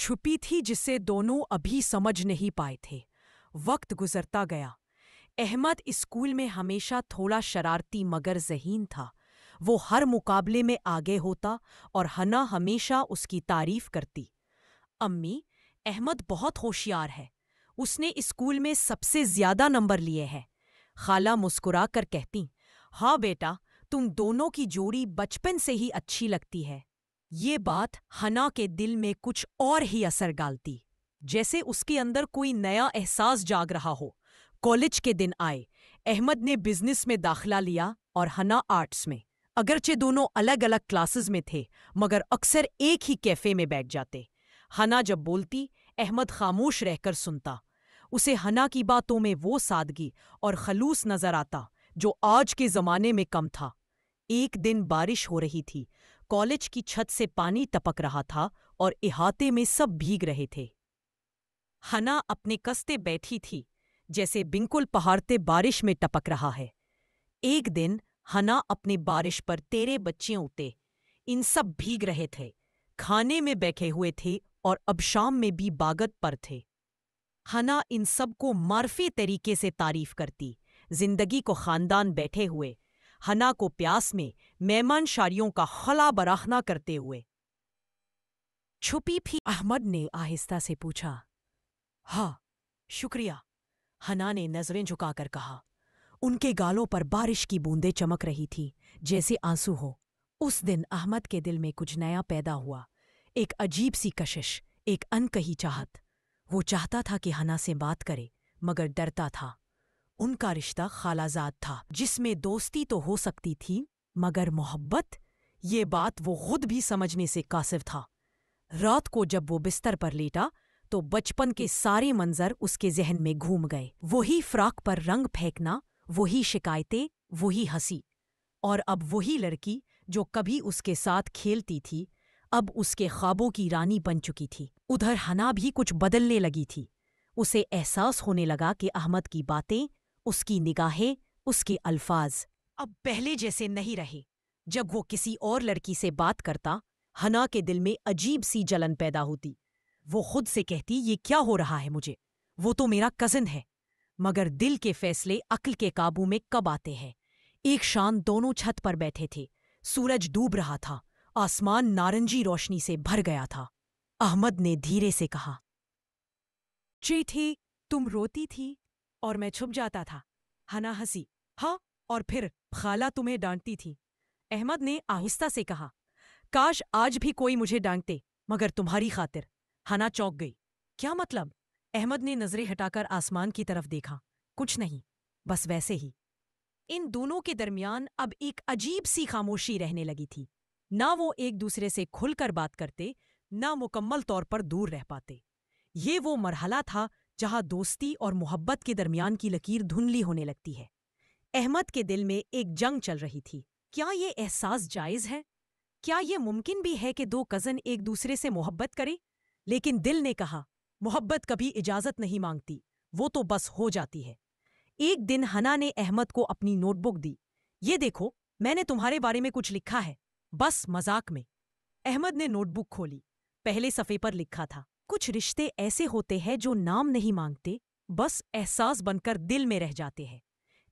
چھپی تھی جسے دونوں ابھی سمجھ نہیں پائے تھے۔ وقت گزرتا گیا۔ احمد اسکول میں ہمیشہ تھوڑا شرارتی مگر ذہین تھا۔ وہ ہر مقابلے میں آگے ہوتا اور حنا ہمیشہ اس کی تعریف کرتی۔ امی، احمد بہت ہوشیار ہے۔ اس نے اسکول میں سب سے زیادہ نمبر لیے ہیں۔ خالہ مسکرا کر کہتی، ہاں بیٹا، تم دونوں کی جوڑی بچپن سے ہی اچھی لگتی ہے۔ یہ بات حنا کے دل میں کچھ اور ہی اثر ڈالتی، جیسے اس کے اندر کوئی نیا احساس جاگ رہا ہو۔ کالج کے دن آئے۔ احمد نے بزنس میں داخلہ لیا اور حنا آرٹس میں۔ اگرچہ دونوں الگ الگ کلاسز میں تھے مگر اکثر ایک ہی کیفے میں بیٹھ جاتے۔ حنا جب بولتی احمد خاموش رہ کر سنتا۔ اسے حنا کی باتوں میں وہ سادگی اور خلوص نظر آتا جو آج کے زمانے میں کم تھا۔ ایک دن بارش ہو رہی تھی۔ کالج کی چھت سے پانی ٹپک رہا تھا اور احاطے میں سب بھیگ رہے تھے۔ حنا اپنے کستے بیٹھی تھی جیسے بالکل پہاڑتے بارش میں ٹپک رہا ہے۔ ایک دن حنا اپنے بارش پر تیرے بچے اٹھے۔ ان سب بھیگ رہے تھے، کھانے میں بیٹھے ہوئے تھے اور اب شام میں بھی باغت پر تھے۔ حنا ان سب کو معرفی طریقے سے تعریف کرتی، زندگی کو خاندان بیٹھے ہوئے، حنا کو پیاس میں مہمان شاریوں کا خلا براہنا کرتے ہوئے۔ چھپی بھی احمد نے آہستہ سے پوچھا۔ ہاں، شکریہ، حنا نے نظریں جھکا کر کہا۔ ان کے گالوں پر بارش کی بوندیں چمک رہی تھی جیسے آنسو ہو۔ اس دن احمد کے دل میں کچھ نیا پیدا ہوا، ایک عجیب سی کشش، ایک انکہی چاہت۔ وہ چاہتا تھا کہ حنا سے بات کرے مگر ڈرتا تھا۔ ان کا رشتہ خالہ زاد تھا جس میں دوستی تو ہو سکتی تھی مگر محبت، یہ بات وہ خود بھی سمجھنے سے قاصر تھا۔ رات کو جب وہ بستر پر لیٹا تو بچپن کے سارے منظر اس کے ذہن میں گھوم گئے۔ وہی فراق پر رنگ پھینکنا، وہی شکایتیں، وہی ہنسی، اور اب وہی لڑکی جو کبھی اس کے ساتھ کھیلتی تھی اب اس کے خوابوں کی رانی بن چکی تھی۔ ادھر حنا بھی کچھ بدلنے لگی تھی۔ اسے احساس ہونے لگا کہ احمد کی باتیں، اس کی نگاہیں، اس کے الفاظ اب پہلے جیسے نہیں رہے۔ جب وہ کسی اور لڑکی سے بات کرتا، حنا کے دل میں عجیب سی جلن پیدا ہوتی۔ وہ خود سے کہتی یہ کیا ہو رہا ہے مجھے، وہ تو میرا کزن ہے۔ مگر دل کے فیصلے عقل کے قابو میں کب آتے ہیں۔ ایک شام دونوں چھت پر بیٹھے تھے۔ سورج ڈوب رہا تھا، آسمان نارنجی روشنی سے بھر گیا تھا۔ احمد نے دھیرے سے کہا، تھی تم روتی تھی اور میں چھپ جاتا تھا۔ حنا ہنسی، ہاں، اور پھر خالہ تمہیں ڈانٹتی تھی۔ احمد نے آہستہ سے کہا، کاش آج بھی کوئی مجھے ڈانٹتے مگر تمہاری خاطر۔ حنا چونک گئی۔ کیا مطلب؟ احمد نے نظریں ہٹا کر آسمان کی طرف دیکھا۔ کچھ نہیں، بس ویسے ہی۔ ان دونوں کے درمیان اب ایک عجیب سی خاموشی رہنے لگی تھی۔ نہ وہ ایک دوسرے سے کھل کر بات کرتے، نہ مکمل طور پر دور رہ پاتے۔ یہ وہ مرحلہ تھا جہاں دوستی اور محبت کے درمیان کی لکیر دھندلی ہونے لگتی ہے۔ احمد کے دل میں ایک جنگ چل رہی تھی۔ کیا یہ احساس جائز ہے؟ کیا یہ ممکن بھی ہے کہ دو کزن ایک دوسرے سے محبت کریں؟ لیکن دل نے کہا، محبت کبھی اجازت نہیں مانگتی، وہ تو بس ہو جاتی ہے۔ ایک دن حنا نے احمد کو اپنی نوٹ بک دی۔ یہ دیکھو، میں نے تمہارے بارے میں کچھ لکھا ہے، بس مذاق میں۔ احمد نے نوٹ بک کھولی۔ پہلے صفحے پر لکھا تھا، کچھ رشتے ایسے ہوتے ہیں جو نام نہیں مانگتے، بس احساس بن کر دل میں رہ جاتے ہیں۔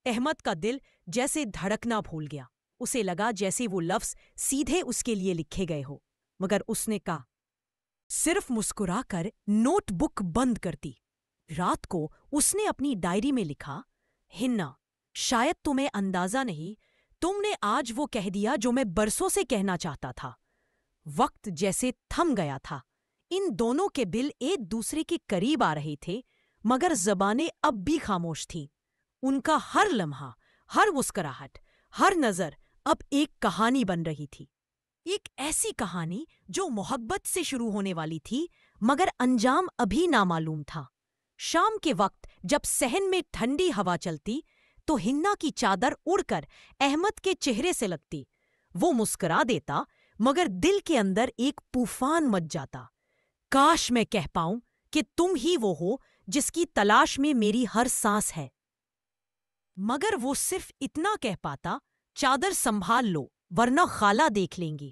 احمد کا دل جیسے دھڑکنا بھول گیا۔ اسے لگا جیسے وہ لفظ سیدھے اس کے لیے لکھے گئے ہو، مگر اس نے کہا، صرف مسکرا کر نوٹ بک بند کرتی۔ رات کو اس نے اپنی ڈائری میں لکھا، ہنا، شاید تمہیں اندازہ نہیں، تم نے آج وہ کہہ دیا جو میں برسوں سے کہنا چاہتا تھا۔ وقت جیسے تھم گیا تھا۔ ان دونوں کے دل ایک دوسرے کے قریب آ رہے تھے مگر زبانیں اب بھی خاموش تھیں۔ ان کا ہر لمحہ، ہر مسکراہٹ، ہر نظر اب ایک کہانی بن رہی تھی۔ ایک ایسی کہانی جو محبت سے شروع ہونے والی تھی مگر انجام ابھی نامعلوم تھا۔ شام کے وقت جب صحن میں ٹھنڈی ہوا چلتی تو ہنا کی چادر اڑ کر احمد کے چہرے سے لگتی۔ وہ مسکرا دیتا مگر دل کے اندر ایک طوفان مچ جاتا۔ کاش میں کہہ پاؤں کہ تم ہی وہ ہو جس کی تلاش میں میری ہر سانس ہے، مگر وہ صرف اتنا کہہ پاتا، چادر سنبھال لو ورنہ خالہ دیکھ لیں گی۔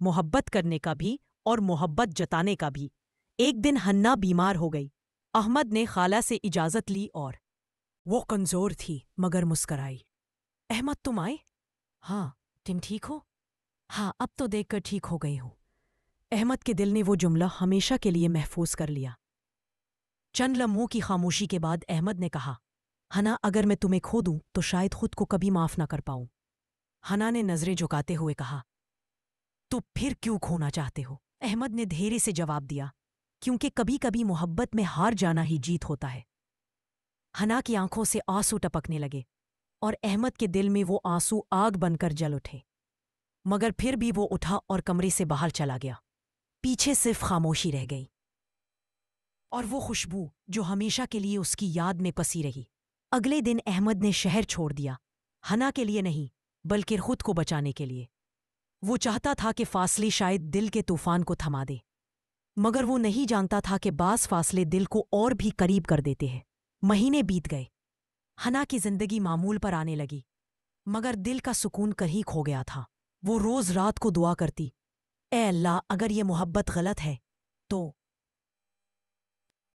محبت کرنے کا بھی اور محبت جتانے کا بھی۔ ایک دن حنا بیمار ہو گئی۔ احمد نے خالہ سے اجازت لی اور وہ کمزور تھی مگر مسکرائی۔ احمد تم آئے؟ ہاں، تم ٹھیک ہو؟ ہاں، اب تو دیکھ کر ٹھیک ہو گئی ہوں۔ احمد کے دل نے وہ جملہ ہمیشہ کے لیے محفوظ کر لیا۔ چند لمحوں کی خاموشی کے بعد احمد نے کہا، حنا اگر میں تمہیں کھو دوں تو شاید خود کو کبھی معاف نہ کر پاؤں۔ حنا نے نظریں جھکاتے ہوئے کہا، تو پھر کیوں کھونا چاہتے ہو؟ احمد نے دھیرے سے جواب دیا، کیونکہ کبھی کبھی محبت میں ہار جانا ہی جیت ہوتا ہے۔ حنا کی آنکھوں سے آنسو ٹپکنے لگے اور احمد کے دل میں وہ آنسو آگ بن کر جل اٹھے، مگر پھر بھی وہ اٹھا اور کمرے سے باہر چلا گیا۔ پیچھے صرف خاموشی رہ گئی اور وہ خوشبو جو ہمیشہ کے لیے اس کی یاد میں پسی رہی۔ اگلے دن احمد نے شہر چھوڑ دیا، حنا کے لیے نہیں بلکہ خود کو بچانے کے لیے۔ وہ چاہتا تھا کہ فاصلے شاید دل کے طوفان کو تھما دے، مگر وہ نہیں جانتا تھا کہ بعض فاصلے دل کو اور بھی قریب کر دیتے ہیں۔ مہینے بیت گئے، حنا کی زندگی معمول پر آنے لگی، مگر دل کا سکون کہیں کھو گیا تھا۔ وہ روز رات کو دعا کرتی، اے اللہ اگر یہ محبت غلط ہے تو،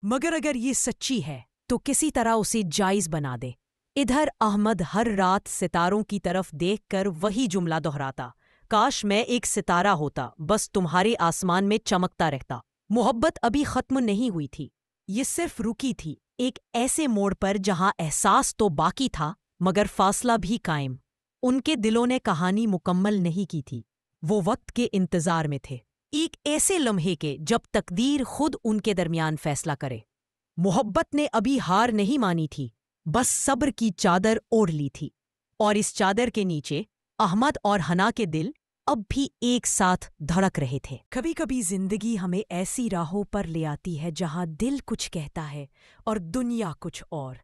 مگر اگر یہ سچی ہے تو کسی طرح اسے جائز بنا دے۔ ادھر احمد ہر رات ستاروں کی طرف دیکھ کر وہی جملہ دہراتا، کاش میں ایک ستارہ ہوتا، بس تمہارے آسمان میں چمکتا رہتا۔ محبت ابھی ختم نہیں ہوئی تھی، یہ صرف رکی تھی، ایک ایسے موڑ پر جہاں احساس تو باقی تھا مگر فاصلہ بھی قائم۔ ان کے دلوں نے کہانی مکمل نہیں کی تھی، وہ وقت کے انتظار میں تھے، ایک ایسے لمحے کے جب تقدیر خود ان کے درمیان فیصلہ کرے۔ محبت نے ابھی ہار نہیں مانی تھی، بس صبر کی چادر اوڑھ لی تھی، اور اس چادر کے نیچے احمد اور حنا کے دل اب بھی ایک ساتھ دھڑک رہے تھے۔ کبھی کبھی زندگی ہمیں ایسی راہوں پر لے آتی ہے جہاں دل کچھ کہتا ہے اور دنیا کچھ اور۔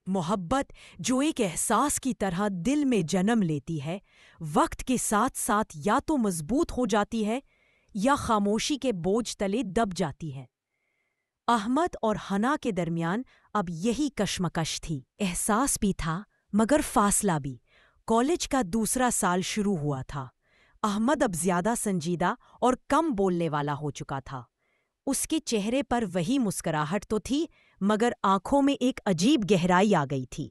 محبت جو ایک احساس کی طرح دل میں جنم لیتی ہے، وقت کے ساتھ ساتھ یا تو مضبوط ہو جاتی ہے یا خاموشی کے بوجھ تلے دب جاتی ہے۔ احمد اور حنا کے درمیان اب یہی کشمکش تھی، احساس بھی تھا مگر فاصلہ بھی۔ کالج کا دوسرا سال شروع ہوا تھا۔ احمد اب زیادہ سنجیدہ اور کم بولنے والا ہو چکا تھا۔ اس کے چہرے پر وہی مسکراہٹ تو تھی مگر آنکھوں میں ایک عجیب گہرائی آ گئی تھی۔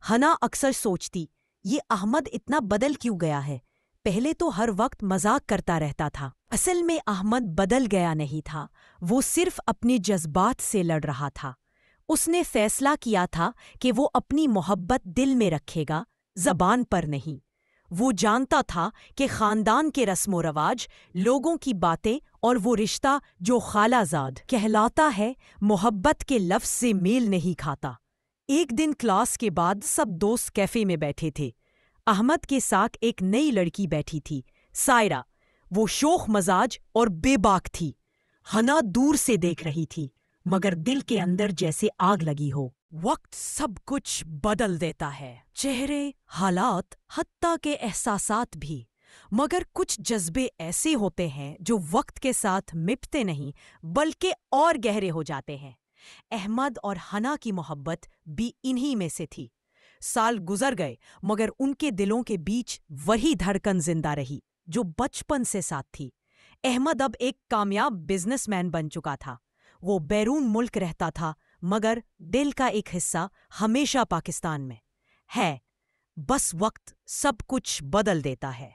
حنا اکثر سوچتی، یہ احمد اتنا بدل کیوں گیا ہے؟ پہلے تو ہر وقت مذاق کرتا رہتا تھا۔ اصل میں احمد بدل گیا نہیں تھا، وہ صرف اپنے جذبات سے لڑ رہا تھا۔ اس نے فیصلہ کیا تھا کہ وہ اپنی محبت دل میں رکھے گا، زبان پر نہیں۔ وہ جانتا تھا کہ خاندان کے رسم و رواج، لوگوں کی باتیں اور وہ رشتہ جو خالہ زاد کہلاتا ہے، محبت کے لفظ سے میل نہیں کھاتا۔ ایک دن کلاس کے بعد سب دوست کیفے میں بیٹھے تھے۔ احمد کے ساتھ ایک نئی لڑکی بیٹھی تھی، سائرہ۔ وہ شوخ مزاج اور بے باک تھی۔ حنا دور سے دیکھ رہی تھی مگر دل کے اندر جیسے آگ لگی ہو۔ وقت سب کچھ بدل دیتا ہے، چہرے، حالات، حتیٰ کہ احساسات بھی، مگر کچھ جذبے ایسے ہوتے ہیں جو وقت کے ساتھ مٹتے نہیں بلکہ اور گہرے ہو جاتے ہیں۔ احمد اور حنا کی محبت بھی انہی میں سے تھی۔ سال گزر گئے مگر ان کے دلوں کے بیچ وہی دھڑکن زندہ رہی جو بچپن سے ساتھ تھی۔ احمد اب ایک کامیاب بزنس مین بن چکا تھا۔ وہ بیرون ملک رہتا تھا مگر دل کا ایک حصہ ہمیشہ پاکستان میں ہے۔ بس وقت سب کچھ بدل دیتا ہے۔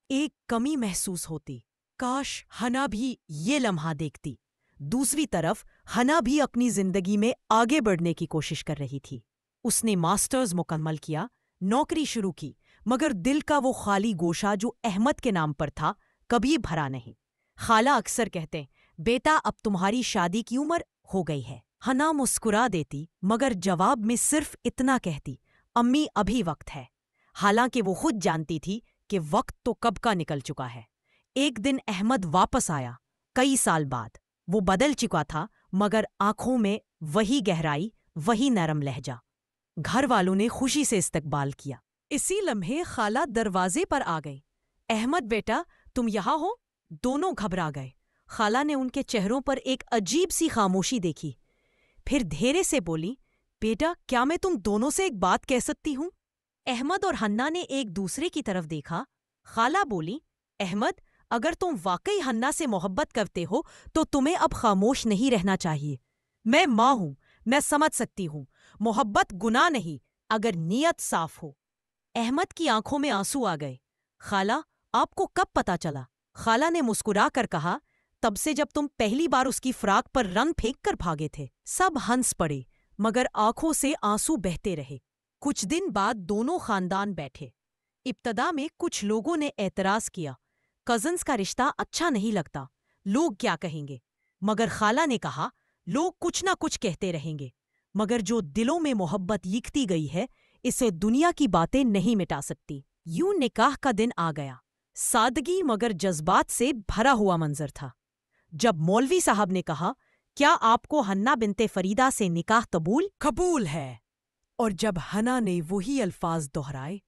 ایک کمی محسوس ہوتی، کاش حنا بھی یہ لمحہ دیکھتی۔ دوسری طرف حنا بھی اپنی زندگی میں آگے بڑھنے کی کوشش کر رہی تھی۔ اس نے ماسٹرز مکمل کیا، نوکری شروع کی، مگر دل کا وہ خالی گوشہ جو احمد کے نام پر تھا کبھی بھرا نہیں۔ خالہ اکثر کہتے، بیٹا اب تمہاری شادی کی عمر ہو گئی ہے۔ حنا مسکرا دیتی مگر جواب میں صرف اتنا کہتی، امی ابھی وقت ہے، حالانکہ وہ خود جانتی تھی کہ وقت تو کب کا نکل چکا ہے۔ ایک دن احمد واپس آیا، کئی سال بعد۔ وہ بدل چکا تھا مگر آنکھوں میں وہی گہرائی، وہی نرم لہجہ۔ گھر والوں نے خوشی سے استقبال کیا۔ اسی لمحے خالہ دروازے پر آ گئی۔ احمد بیٹا تم یہاں ہو؟ دونوں گھبرا گئے۔ خالہ نے ان کے چہروں پر ایک عجیب سی خاموشی دیکھی، پھر دھیرے سے بولی، بیٹا کیا میں تم دونوں سے ایک بات کہہ سکتی ہوں؟ احمد اور حنا نے ایک دوسرے کی طرف دیکھا۔ خالہ بولی، احمد، اگر تم واقعی حنا سے محبت کرتے ہو تو تمہیں اب خاموش نہیں رہنا چاہیے۔ میں ماں ہوں، میں سمجھ سکتی ہوں۔ محبت گناہ نہیں اگر نیت صاف ہو۔ احمد کی آنکھوں میں آنسو آ گئے۔ خالہ، آپ کو کب پتا چلا؟ خالہ نے مسکرا کر کہا، تب سے جب تم پہلی بار اس کی فراق پر رنگ پھینک کر بھاگے تھے۔ سب ہنس پڑے مگر آنکھوں سے آنسو بہتے رہے۔ کچھ دن بعد دونوں خاندان بیٹھے۔ ابتدا میں کچھ لوگوں نے اعتراض کیا، کزنز کا رشتہ اچھا نہیں لگتا، لوگ کیا کہیں گے؟ مگر خالہ نے کہا، لوگ کچھ نہ کچھ کہتے رہیں گے، مگر جو دلوں میں محبت یکتی گئی ہے اسے دنیا کی باتیں نہیں مٹا سکتی۔ یوں نکاح کا دن آ گیا۔ سادگی مگر جذبات سے بھرا ہوا منظر تھا۔ جب مولوی صاحب نے کہا، کیا آپ کو حنا بنت فریدہ سے نکاح قبول ہے؟ اور جب حنا نے وہی الفاظ دہرائے،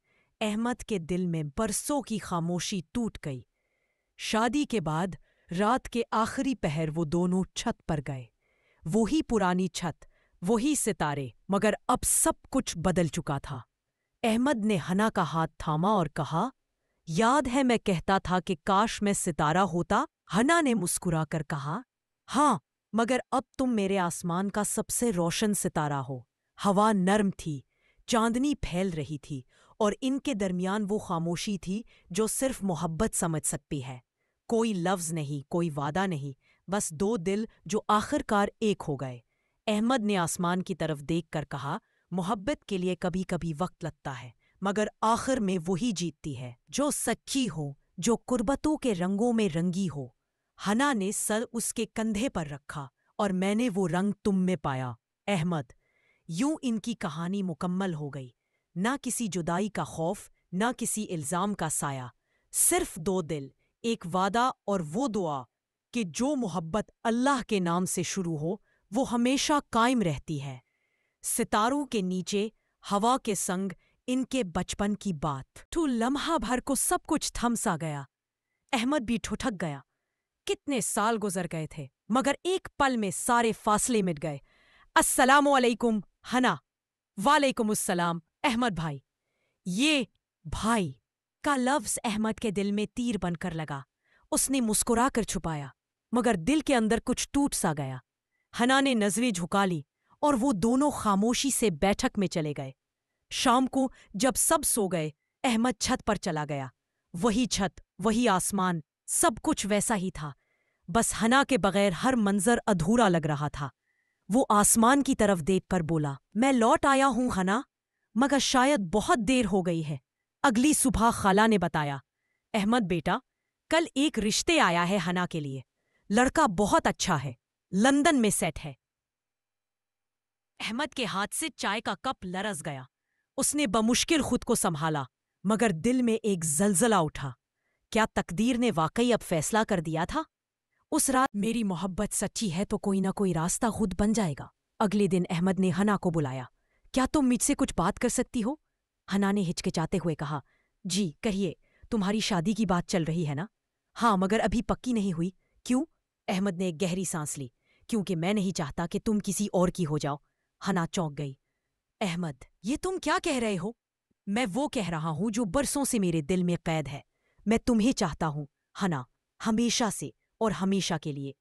احمد کے دل میں برسوں کی خاموشی ٹوٹ گئی۔ شادی کے بعد رات کے آخری پہر وہ دونوں چھت پر گئے۔ وہی پرانی چھت، وہی ستارے، مگر اب سب کچھ بدل چکا تھا۔ احمد نے حنا کا ہاتھ تھاما اور کہا، یاد ہے میں کہتا تھا کہ کاش میں ستارہ ہوتا؟ حنا نے مسکرا کر کہا، ہاں، مگر اب تم میرے آسمان کا سب سے روشن ستارہ ہو۔ ہوا نرم تھی، چاندنی پھیل رہی تھی، اور ان کے درمیان وہ خاموشی تھی جو صرف محبت سمجھ سکتی ہے۔ کوئی لفظ نہیں، کوئی وعدہ نہیں، بس دو دل جو آخر کار ایک ہو گئے۔ احمد نے آسمان کی طرف دیکھ کر کہا، محبت کے لیے کبھی کبھی وقت لگتا ہے، مگر آخر میں وہی جیتتی ہے جو سچی ہو، جو قربتوں کے رنگوں میں رنگی ہو۔ حنا نے سر اس کے کندھے پر رکھا، اور میں نے وہ رنگ تم میں پایا، احمد۔ یوں ان کی کہانی مکمل ہو گئی۔ نہ کسی جدائی کا خوف، نہ کسی الزام کا سایہ، صرف دو دل، ایک وعدہ اور وہ دعا کہ جو محبت اللہ کے نام سے شروع ہو وہ ہمیشہ قائم رہتی ہے۔ ستاروں کے نیچے، ہوا کے سنگ، ان کے بچپن کی بات۔ تو لمحہ بھر کو سب کچھ تھم سا گیا۔ احمد بھی ٹھٹک گیا۔ کتنے سال گزر گئے تھے، مگر ایک پل میں سارے فاصلے مٹ گئے۔ السلام علیکم حنا۔ وعلیکم السلام احمد بھائی۔ یہ بھائی کا لفظ احمد کے دل میں تیر بن کر لگا۔ اس نے مسکرا کر چھپایا، مگر دل کے اندر کچھ ٹوٹ سا گیا۔ حنا نے نظریں جھکا لی اور وہ دونوں خاموشی سے بیٹھک میں چلے گئے۔ شام کو جب سب سو گئے، احمد چھت پر چلا گیا۔ وہی چھت، وہی آسمان، سب کچھ ویسا ہی تھا، بس حنا کے بغیر ہر منظر ادھورا لگ رہا تھا۔ وہ آسمان کی طرف دیکھ کر بولا، میں لوٹ آیا ہوں حنا، مگر شاید بہت دیر ہو گئی ہے۔ اگلی صبح خالہ نے بتایا، احمد بیٹا، کل ایک رشتے آیا ہے حنا کے لیے۔ لڑکا بہت اچھا ہے، لندن میں سیٹ ہے۔ احمد کے ہاتھ سے چائے کا کپ لرز گیا۔ اس نے بمشکل خود کو سنبھالا، مگر دل میں ایک زلزلہ اٹھا۔ کیا تقدیر نے واقعی اب فیصلہ کر دیا تھا؟ اس رات، میری محبت سچی ہے تو کوئی نہ کوئی راستہ خود بن جائے گا۔ اگلے دن احمد نے حنا کو بلایا۔ کیا تم مجھ سے کچھ بات کر سکتی ہو؟ حنا نے ہچکچاتے ہوئے کہا، جی کہیے، تمہاری شادی کی بات چل رہی ہے نا؟ ہاں، مگر ابھی پکی نہیں ہوئی۔ کیوں؟ احمد نے ایک گہری سانس لی۔ کیونکہ میں نہیں چاہتا کہ تم کسی اور کی ہو جاؤ۔ حنا چونک گئی۔ احمد، یہ تم کیا کہہ رہے ہو؟ میں وہ کہہ رہا ہوں جو برسوں سے میرے دل میں قید ہے۔ میں تمہیں چاہتا ہوں حنا، ہمیشہ سے اور ہمیشہ کے لیے۔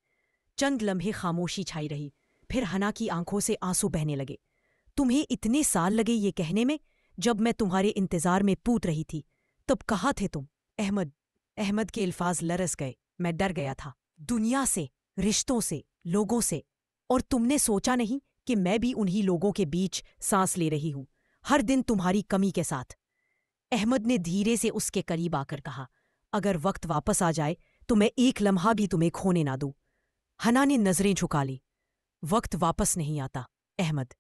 چند لمحے خاموشی چھائی رہی، پھر حنا کی آنکھوں سے آنسو بہنے لگے۔ تمہیں اتنے سال لگے یہ کہنے میں؟ جب میں تمہارے انتظار میں پوٹ رہی تھی تب کہاں تھے تم؟ احمد کے الفاظ لرز گئے۔ میں ڈر گیا تھا، دنیا سے، رشتوں سے، لوگوں سے، اور تم نے سوچا نہیں کہ میں بھی انہی لوگوں کے بیچ سانس لے رہی ہوں، ہر دن تمہاری کمی کے ساتھ۔ احمد نے دھیرے سے اس کے قریب آ کر کہا، اگر وقت واپس آ جائے تو میں ایک لمحہ بھی تمہیں کھونے نہ دوں۔ حنا نے نظریں جھکا لی۔ وقت واپس نہیں آتا احمد،